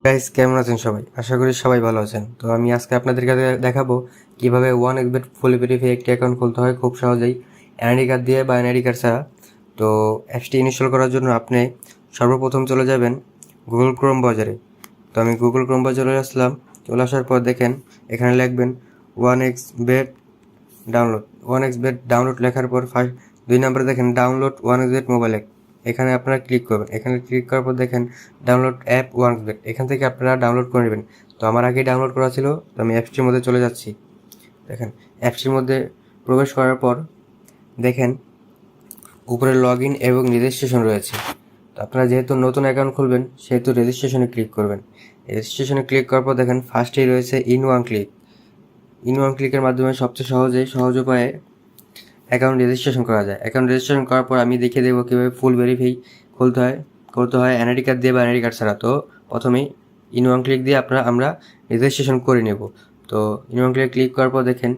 Guys, কেমন আছেন সবাই? আশা করি সবাই ভালো আছেন। তো আমি আজকে আপনাদেরকে দেখাবো কিভাবে 1xbet ফুল ভেরিফাই একটি অ্যাকাউন্ট খুলতে হয় খুব সহজেই, এনআইডি কার্ড দিয়ে বা এনআইডি কার্ড ছাড়া। তো অ্যাপসটি ইনস্টল করার জন্য আপনি সর্বপ্রথম চলে যাবেন গুগল ক্রোম ব্রাউজারে। তো আমি গুগল ক্রোম ব্রাউজারে আসলাম। চলে আসার পর দেখেন এখানে লিখবেন 1xbet ডাউনলোড। 1xbet ডাউনলোড লেখার পর ফার্স্ট 2 নম্বরে দেখেন ডাউনলোড 1xbet মোবাইল অ্যাপ। এখানে আপনারা ক্লিক করবেন। এখানে ক্লিক করার পর দেখেন ডাউনলোড অ্যাপ 1xbet। এখান থেকে আপনারা ডাউনলোড করে নেবেন। তো আমার আগেই ডাউনলোড করা ছিল, তো আমি অ্যাপসটির মধ্যে চলে যাচ্ছি। দেখেন অ্যাপসটির মধ্যে প্রবেশ করার পর দেখেন উপরে লগ ইন এবং রেজিস্ট্রেশন রয়েছে। তো আপনারা যেহেতু নতুন অ্যাকাউন্ট খুলবেন সেহেতু রেজিস্ট্রেশনে ক্লিক করবেন। রেজিস্ট্রেশনে ক্লিক করার পর দেখেন ফার্স্টেই রয়েছে in one click. In one ক্লিকের মাধ্যমে সবচেয়ে সহজ উপায়ে অ্যাকাউন্ট রেজিস্ট্রেশন করা যায়। অ্যাকাউন্ট রেজিস্ট্রেশন করার পর আমি দেখিয়ে দেবো কীভাবে ফুল ভেরিফাই করতে হয় এনআইডি কার্ড দিয়ে বা এনআইডি কার্ড ছাড়া। তো প্রথমেই ইন ওয়ান ক্লিক দিয়ে আমরা রেজিস্ট্রেশন করে নেব। তো ইন ওয়ান ক্লিক করার পর দেখেন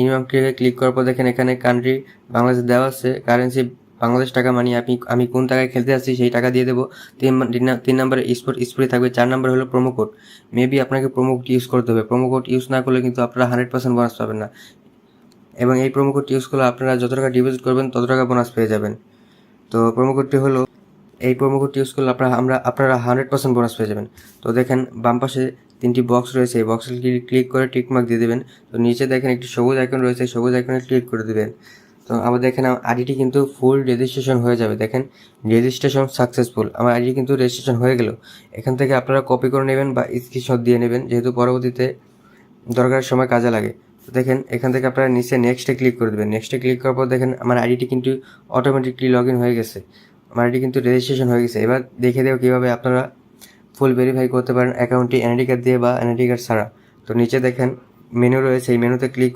ইন ওয়ান ক্লিক করার পর দেখেন এখানে কান্ট্রি বাংলাদেশ দেওয়া আছে, কারেন্সি বাংলাদেশ টাকা, মানে আমি কোন টাকায় খেলতে যাচ্ছি সেই টাকা দিয়ে দেবো। 3 নম্বরে স্পোর্ট থাকবে। 4 নম্বরে হলো প্রোমো কোড। মেবি আপনাকে প্রোমো কোড ইউজ করতে হবে। প্রোমো কোড ইউজ না করলে কিন্তু আপনারা 100% বোনাস পাবেন না, এবং এই প্রোমো কোডটি ইউজ করলে আপনারা যত টাকা ডিপোজিট করবেন তত টাকা বোনাস পেয়ে যাবেন। তো প্রোমো কোডটি হলো, এই প্রোমো কোডটি ইউজ করলে আপনারা 100% বোনাস পেয়ে যাবেন। তো দেখেন বাম পাশে 3টি বক্স রয়েছে, এই বক্সে ক্লিক করে টিক মার্ক দিয়ে দেবেন। তো নিচে দেখেন একটি সবুজ আইকন রয়েছে, সবুজ আইকনে ক্লিক করে দেবেন। তো আবার দেখেন আইডিটি কিন্তু ফুল রেজিস্ট্রেশন হয়ে যাবে। দেখেন রেজিস্ট্রেশন সাকসেসফুল, আমার আইডি কিন্তু রেজিস্ট্রেশন হয়ে গেল। এখান থেকে আপনারা কপি করে নেবেন বা স্ক্রিনশট দিয়ে নেবেন, যেহেতু পরবর্তীতে দরকারের সময় কাজে লাগে। তো দেখেন এখান থেকে আপনারা নিচে নেক্সটে ক্লিক করে দেবেন। নেক্সটে ক্লিক করার পর দেখেন আমার আইডিটি কিন্তু অটোমেটিকলি লগ ইন হয়ে গেছে, আমার আইডি কিন্তু রেজিস্ট্রেশন হয়ে গেছে। এবার দেখে দেবো কীভাবে আপনারা ফুল ভেরিফাই করতে পারেন অ্যাকাউন্টটি এনআইডি কার্ড দিয়ে বা এনআইডি কার্ড ছাড়া। তো নিচে দেখেন মেনু রয়েছে, এই মেনুতে ক্লিক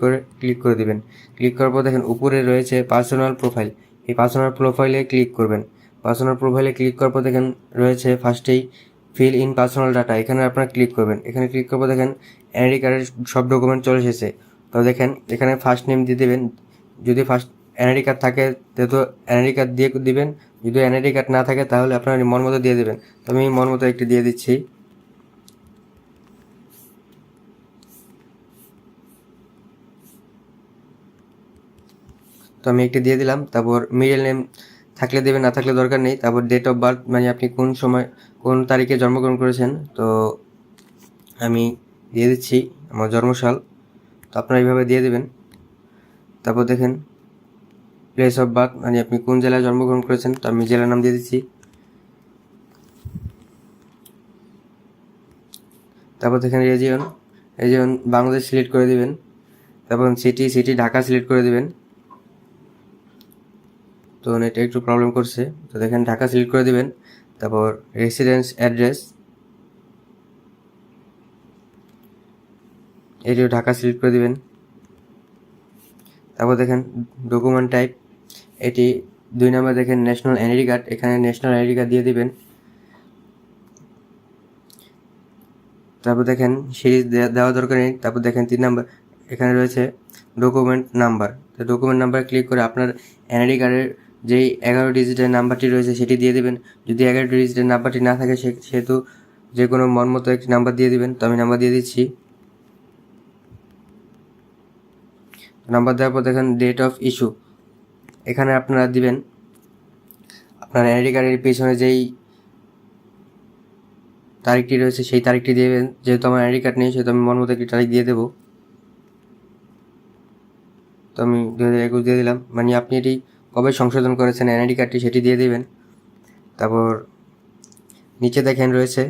করে দিবেন। ক্লিক করার পর দেখেন উপরে রয়েছে পার্সোনাল প্রোফাইল, এই পার্সোনাল প্রোফাইলে ক্লিক করবেন। পার্সোনাল প্রোফাইলে ক্লিক করার পর দেখেন রয়েছে ফার্স্টেই ফিল ইন পার্সোনাল ডাটা, এখানে আপনারা ক্লিক করবেন। এখানে ক্লিক করার পর দেখেন এনআইডি কার্ডের সব ডকুমেন্ট চলে এসেছে। তো দেখেন এখানে ফার্স্ট নেম দিয়ে দেবেন, যদি ফার্স্ট এনআইডি কার্ড থাকে তো এনআইডি কার্ড দিয়ে দিবেন, যদি এনআইডি কার্ড না থাকে তাহলে আপনার মন মতো দিয়ে দেবেন। তো আমি মন মতো একটি দিয়ে দিচ্ছি। তো আমি একটি দিয়ে দিলাম। তারপর মিডল নেম থাকলে দেবেন, না থাকলে দরকার নেই। তারপর ডেট অফ বার্থ, মানে আপনি কোন সময় কোন তারিখে জন্মগ্রহণ করেছেন, তো আমি দিয়ে দিচ্ছি আমার জন্মসাল। তো আপনারা এইভাবে দিয়ে দেবেন। তারপর দেখেন প্লেস অফ বার্থ, মানে আপনি কোন জেলায় জন্মগ্রহণ করেছেন, তো আমি জেলার নাম দিয়ে দিচ্ছি। তারপর দেখেন রিজিয়ন বাংলাদেশ সিলেক্ট করে দিবেন। তারপর সিটি ঢাকা সিলেক্ট করে দিবেন। তো নেটে একটু প্রবলেম করছে, তো দেখেন ঢাকা সিলেক্ট করে দিবেন। তারপর রেসিডেন্স অ্যাড্রেস, এটিও ঢাকা সিলেক্ট করে দিবেন। তারপর দেখেন ডকুমেন্ট টাইপ, এটি 2 নম্বর দেখেন ন্যাশনাল আইডি কার্ড, এখানে ন্যাশনাল আইডি কার্ড দিয়ে দিবেন। তারপর দেখেন সিরিজ দেওয়া দরকার নেই। তারপর দেখেন 3 নম্বর এখানে রয়েছে ডকুমেন্ট নাম্বার। তো ডকুমেন্ট নাম্বার ক্লিক করে আপনার এনআইডি কার্ডের যেই 11 ডিজিটের নাম্বারটি রয়েছে সেটি দিয়ে দেবেন। যদি 11 ডিজিটের নাম্বারটি না থাকে সেহেতু যে কোনো মন মতো একটি নাম্বার দিয়ে দিবেন। তো আমি নাম্বার দিয়ে দিচ্ছি। নাম্বার দেওয়ার পর দেখেন ডেট অফ ইস্যু, এখানে আপনারা দিবেন আপনার এনআইডি কার্ডের পিছনে যেই তারিখটি রয়েছে সেই তারিখটি দেবেন। যেহেতু আমার আইডি কার্ড নেই সেহেতু আমি মন মতো একটি তারিখ দিয়ে দেবো। তো আমি 2021 দিয়ে দিলাম, মানে আপনি এটি কবে সংশোধন করেছেন এনআইডি কার্ডটি সেটি দিয়ে দেবেন। তারপর নিচে দেখেন রয়েছে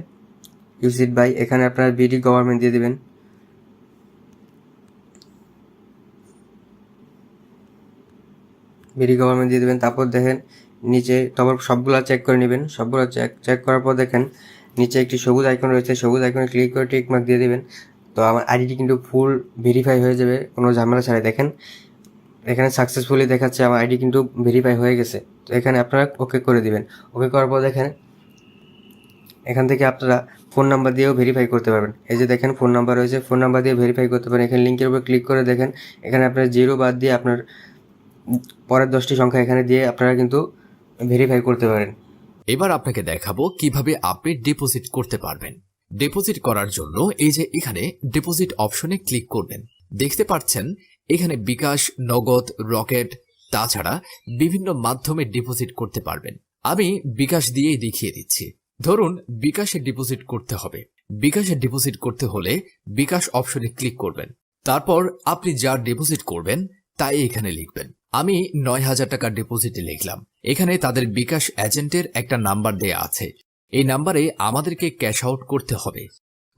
ইউজিড বাই, এখানে আপনার বিডি গভর্নমেন্ট দিয়ে দেবেন। বিডি গভর্নমেন্ট দিয়ে দেবেন। তারপর দেখেন নিচে, তারপর সবগুলো চেক করে নেবেন। সবগুলো চেক করার পর দেখেন নিচে একটি সবুজ আইকন রয়েছে, সবুজ আইকনে ক্লিক করে টিক মার্ক দিয়ে দেবেন। তো আমার আইডিটি কিন্তু ফুল ভেরিফাই হয়ে যাবে কোনো ঝামেলা ছাড়াই। দেখেন এখানে সাকসেসফুলি দেখাচ্ছে আমার আইডি কিন্তু ভেরিফাই হয়ে গেছে। তো এখানে আপনারা ওকে করে দিবেন। ওকে করার পর দেখেন এখান থেকে আপনারা ফোন নাম্বার দিয়েও ভেরিফাই করতে পারবেন। এই যে দেখেন ফোন নাম্বার রয়েছে, ফোন নাম্বার দিয়ে ভেরিফাই করতে পারেন। এখানে লিঙ্কের উপর ক্লিক করে দেখেন এখানে আপনার 0 বাদ দিয়ে আপনার পরের 10টি সংখ্যা এখানে দিয়ে আপনারা কিন্তু ভেরিফাই করতে পারেন। এবার আপনাকে দেখাবো কিভাবে আপনি ডিপোজিট করতে পারবেন। ডিপোজিট করার জন্য এই যে এখানে ডিপোজিট অপশনে ক্লিক করবেন। দেখতে পাচ্ছেন এখানে বিকাশ, নগদ, রকেট, তাছাড়া বিভিন্ন মাধ্যমে ডিপোজিট করতে পারবেন। আমি বিকাশ দিয়েই দেখিয়ে দিচ্ছি। ধরুন বিকাশে ডিপোজিট করতে হবে। বিকাশে ডিপোজিট করতে হলে বিকাশ অপশনে ক্লিক করবেন। তারপর আপনি যা ডিপোজিট করবেন তাই এখানে লিখবেন। আমি 9,000 টাকা ডিপোজিটে লিখলাম। এখানে তাদের বিকাশ এজেন্টের একটা নাম্বার দেয়া আছে। এই নাম্বারে আমাদেরকে ক্যাশ আউট করতে হবে।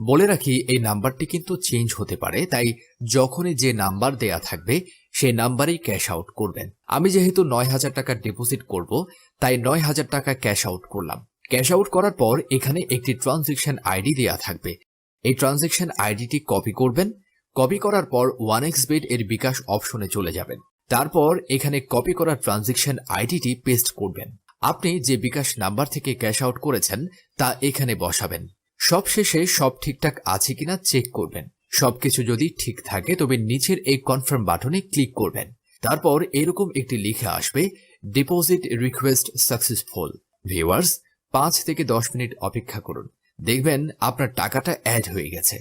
বলে রাখি এই নাম্বারটি কিন্তু চেঞ্জ হতে পারে, তাই যখনই যে নাম্বার দেয়া থাকবে সেই নাম্বারেই ক্যাশ আউট করবেন। আমি যেহেতু 9,000 টাকা ডিপোজিট করব, তাই 9,000 টাকা ক্যাশ আউট করলাম। ক্যাশ আউট করার পর এখানে একটি ট্রানজ্যাকশন আইডি দেয়া থাকবে। এই ট্রানজ্যাকশন আইডিটি কপি করবেন। কপি করার পর 1xBet এর বিকাশ অপশনে চলে যাবেন। তারপর এখানে কপি করা ট্রানজ্যাকশন আইডিটি পেস্ট করবেন। আপনি যে বিকাশ নাম্বার থেকে ক্যাশ আউট করেছেন তা এখানে বসাবেন। সবশেষে সব ঠিকঠাক আছে কিনা চেক করবেন। সবকিছু যদি ঠিক থাকে তবে নিচের এই কনফার্ম বাটনে ক্লিক করবেন। তারপর এরকম একটি লিখে আসবে, ডিপোজিট রিকোয়েস্ট সাকসেসফুল। ভিউয়ার্স, 5 থেকে 10 মিনিট অপেক্ষা করুন। দেখবেন আপনার টাকাটা অ্যাড হয়ে গেছে।